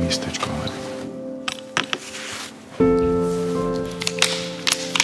miestečko.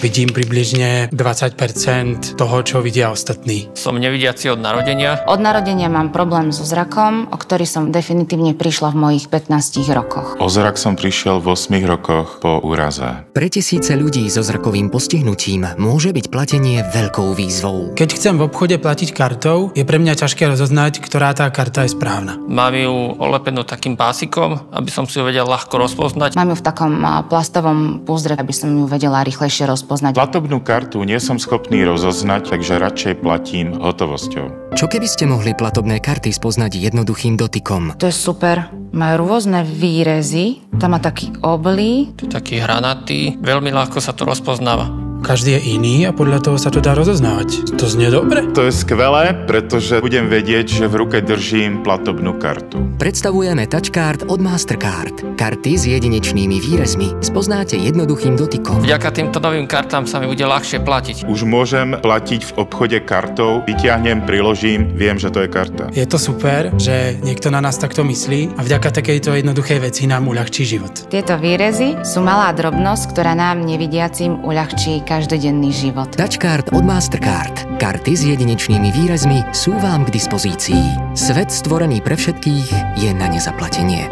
Vidím približne 20% toho, čo vidia ostatní. Som nevidiaci od narodenia. Od narodenia mám problém so zrakom, o ktorý som definitívne prišla v mojich 15 rokoch. O zrak som prišiel v 8 rokoch po úraze. Pre tisíce ľudí so zrakovým postihnutím môže byť platenie veľkou výzvou. Keď chcem v obchode platiť kartou, je pre mňa ťažké rozoznať, ktorá tá karta je správna. Mám ju olepenú takým pásikom, aby som si ju vedel ľahko rozpoznať. Mám ju v takom plastovom púzdre, aby som ju vedela rýchlejšie rozpoznať. Platobnú kartu nie som schopný rozoznať, takže radšej platím hotovosťou. Čo keby ste mohli platobné karty spoznať jednoduchým dotykom? To je super. Majú rôzne výrezy. Tam má taký oblí. Taký hranatý. Veľmi ľahko sa to rozpoznáva. Každý je iný a podľa toho sa to dá rozoznávať. To znie dobre? To je skvelé, pretože budem vedieť, že v ruke držím platobnú kartu. Predstavujeme Touchcard od Mastercard. Karty s jedinečnými výrezmi spoznáte jednoduchým dotykom. Vďaka týmto novým kartám sa mi bude ľahšie platiť. Už môžem platiť v obchode kartou, vyťahnem, priložím, viem, že to je karta. Je to super, že niekto na nás takto myslí a vďaka takejto jednoduchej veci nám uľahčí život. Tieto výrezy sú malá drobnosť, ktorá nám nevidiacim uľahčí každodenný život. Touchcard od Mastercard. Karty s jedinečnými výrezmi sú vám k dispozícii. Svet stvorený pre všetkých je na nezaplatenie.